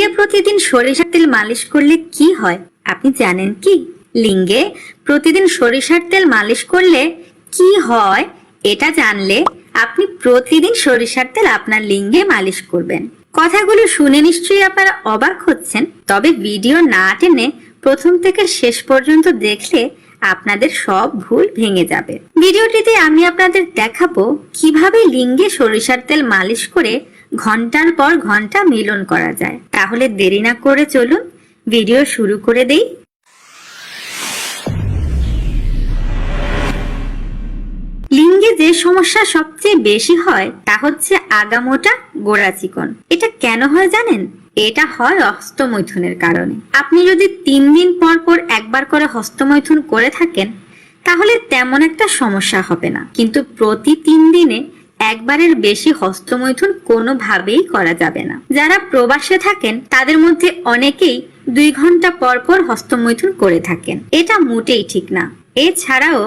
লিঙ্গে প্রতিদিন সরিষার তেল মালিশ করলে কি হয় আপনি জানেন কি? লিঙ্গে প্রতিদিন সরিষার তেল মালিশ করলে কি হয় এটা জানলে আপনি প্রতিদিন সরিষার তেল আপনার লিঙ্গে মালিশ করবেন। কথাগুলো শুনে নিশ্চয়ই আপনারা অবাক হচ্ছেন, তবে ভিডিও না টেনে প্রথম থেকে শেষ পর্যন্ত দেখলে আপনাদের সব ভুল ভেঙে যাবে। ভিডিওটিতে আমি আপনাদের দেখাবো কিভাবে লিঙ্গে সরিষার তেল মালিশ করে ঘন্টার পর ঘন্টা মিলন করা যায়। তাহলে দেরি না করে চলুন ভিডিও শুরু করে দেই। লিঙ্গে যে সমস্যা সবচেয়ে বেশি হয় তা হচ্ছে আগামোটা গোড়া চিকন। এটা কেন হয় জানেন? এটা হয় হস্তমৈথুনের কারণে। আপনি যদি 3 দিন পর পর একবার করে হস্তমৈথুন করে থাকেন তাহলে তেমন একটা সমস্যা হবে না, কিন্তু প্রতি 3 দিনে একবারের বেশি হস্তমৈথুন কোনোভাবেই করা যাবে না। যারা প্রবাসে থাকেন তাদের মধ্যে অনেকেই 2 ঘন্টা পর পর হস্তমৈথুন করে থাকেন। এটা মোটেই ঠিক না। এছাড়াও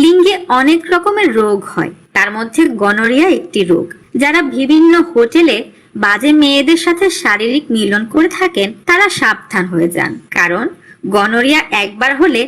লিঙ্গে অনেক রকমের রোগ হয়, তার মধ্যে গনোরিয়া একটি রোগ। যারা বিভিন্ন হোটেলে বাজে মেয়েদের সাথে শারীরিক মিলন করে থাকেন তারা সাবধান হয়ে যান, কারণ গনোরিয়া একবার হলে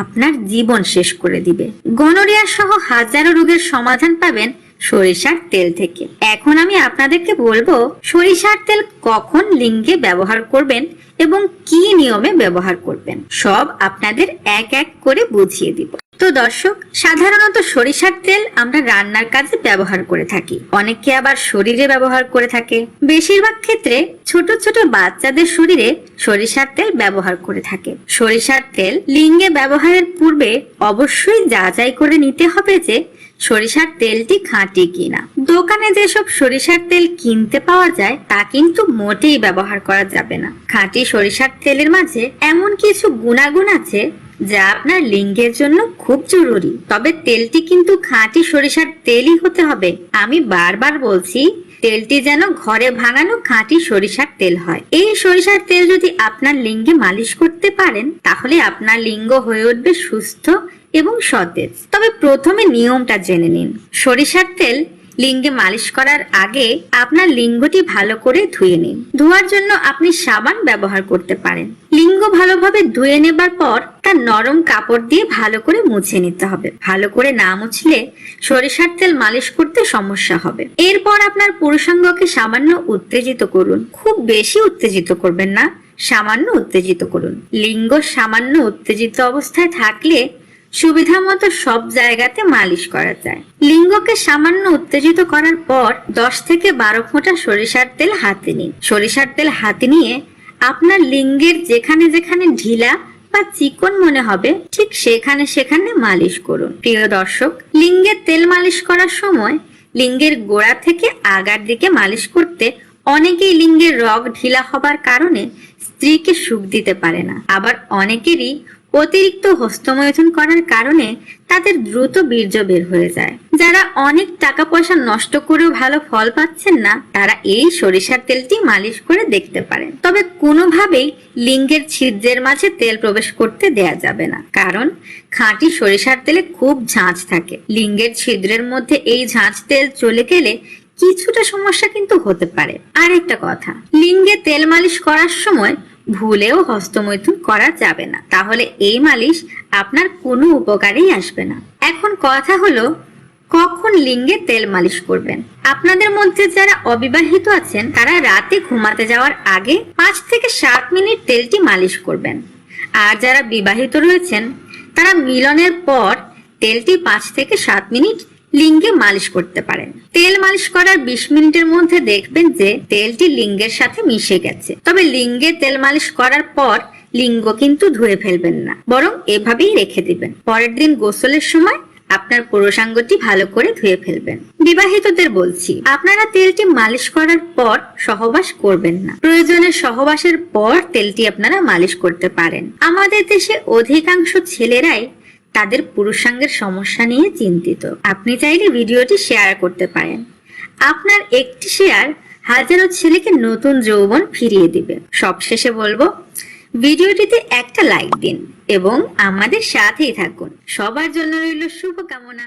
আপনার জীবন শেষ করে দিবে। গনোরিয়া সহ হাজারো রোগের সমাধান পাবেন সরিষার তেল থেকে। এখন আমি আপনাদেরকে বলবো সরিষার তেল কখন লিঙ্গে ব্যবহার করবেন এবং কি নিয়মে ব্যবহার করবেন, সব আপনাদের এক এক করে বুঝিয়ে দিব। তো দর্শক, সাধারণত সরিষার তেল আমরা রান্নার কাজে ব্যবহার করে থাকি, অনেকে আবার শরীরে ব্যবহার করে থাকে। বেশিরভাগ ক্ষেত্রে ছোট ছোট বাচ্চাদের শরীরে সরিষার তেল ব্যবহার করে থাকে। সরিষার তেল লিঙ্গে ব্যবহারের পূর্বে অবশ্যই যাচাই করে নিতে হবে যে সরিষার তেলটি খাঁটি কিনা। দোকানে যেসব সরিষার তেল কিনতে পাওয়া যায় তা কিন্তু মোটেই ব্যবহার করা যাবে না। খাঁটি সরিষার তেলের মাঝে এমন কিছু গুণাগুণ আছে যা আপনার লিঙ্গের জন্য খুব জরুরি, তবে তেলটি কিন্তু খাঁটি সরিষার তেলই হতে হবে। আমি বারবার বলছি, তেলটি যেন ঘরে ভাঙানো খাঁটি সরিষার তেল হয়। এই সরিষার তেল যদি আপনার লিঙ্গে মালিশ করতে পারেন তাহলে আপনার লিঙ্গ হয়ে উঠবে সুস্থ এবং সতেজ। তবে প্রথমে নিয়মটা জেনে নিন। সরিষার তেল লিঙ্গে মালিশ করার আগে আপনার লিঙ্গটি ভালো করে ধুয়ে নিন। ধোয়ার জন্য আপনি সাবান ব্যবহার করতে পারেন। লিঙ্গ ভালোভাবে ধুয়ে নেবার পর তার নরম কাপড় দিয়ে ভালো করে মুছে নিতে হবে। ভালো করে না মুছলে সরিষার তেল মালিশ করতে সমস্যা হবে। এরপর আপনার পুরুষাঙ্গকে সামান্য উত্তেজিত করুন। খুব বেশি উত্তেজিত করবেন না, সামান্য উত্তেজিত করুন। লিঙ্গ সামান্য উত্তেজিত অবস্থায় থাকলে সুবিধা মতো সব জায়গাতে মালিশ করা যায়। লিঙ্গকে সামান্য উত্তেজিত করার পর 10 থেকে 12 ফোঁটা সরিষার তেল হাতে নিন। সরিষার তেল হাতে নিয়ে আপনার লিঙ্গের যেখানে যেখানে ঢিলা বা চিকন মনে হবে ঠিক সেখানে সেখানে মালিশ করুন। প্রিয় দর্শক, লিঙ্গের তেল মালিশ করার সময় লিঙ্গের গোড়া থেকে আগার দিকে মালিশ করতে অনেকেই লিঙ্গের রগ ঢিলা হবার কারণে স্ত্রীকে সুখ দিতে পারে না। আবার অনেকেরই অতিরিক্ত হস্তমৈথুন করার কারণে তাদের দ্রুত বীর্য বের হয়ে যায়। যারা অনেক টাকা পয়সা নষ্ট করেও ভালো ফল পাচ্ছেন না তারা এই সরিষার তেলটি মালিশ করে দেখতে পারেন। তবে কোনোভাবেই লিঙ্গের ছিদ্রের মাঝে তেল প্রবেশ করতে দেয়া যাবে না, কারণ খাঁটি সরিষার তেলে খুব ঝাঁঝ থাকে। লিঙ্গের ছিদ্রের মধ্যে এই ঝাঁঝ তেল চলে গেলে কিছুটা সমস্যা কিন্তু হতে পারে। আরেকটা কথা, লিঙ্গে তেল মালিশ করার সময় ভুলেও হস্তমৈথুন করা যাবে না, তাহলে এই মালিশ আপনার কোনো উপকারেই আসবে না। এখন কথা হলো কখন লিঙ্গে তেল মালিশ করবেন। আপনাদের মধ্যে যারা অবিবাহিত আছেন তারা রাতে ঘুমাতে যাওয়ার আগে 5 থেকে 7 মিনিট তেলটি মালিশ করবেন। আর যারা বিবাহিত রয়েছেন তারা মিলনের পর তেলটি 5 থেকে 7 মিনিট লিঙ্গে মালিশ করতে পারেন। তেল মালিশ করার 20 মিনিটের মধ্যে দেখবেন যে তেলটি লিঙ্গের সাথে মিশে গেছে। তবে লিঙ্গে তেল মালিশ করার পর লিঙ্গ কিন্তু ধুয়ে ফেলবেন না, বরং এভাবেই রেখে দিবেন। পরের দিন গোসলের সময় আপনার পুরুষাঙ্গটি ভালো করে ধুয়ে ফেলবেন। বিবাহিতদের বলছি, আপনারা তেলটি মালিশ করার পর সহবাস করবেন না। প্রয়োজনে সহবাসের পর তেলটি আপনারা মালিশ করতে পারেন। আমাদের দেশে অধিকাংশ ছেলেরাই তাদের পুরুষাঙ্গের সমস্যা নিয়ে চিন্তিত। আপনি চাইলে ভিডিওটি শেয়ার করতে পারেন। আপনার একটি শেয়ার হাজারো ছেলেকে নতুন যৌবন ফিরিয়ে দিবে। সবশেষে বলবো, ভিডিওটিতে একটা লাইক দিন এবং আমাদের সাথেই থাকুন। সবার জন্য রইল শুভকামনা।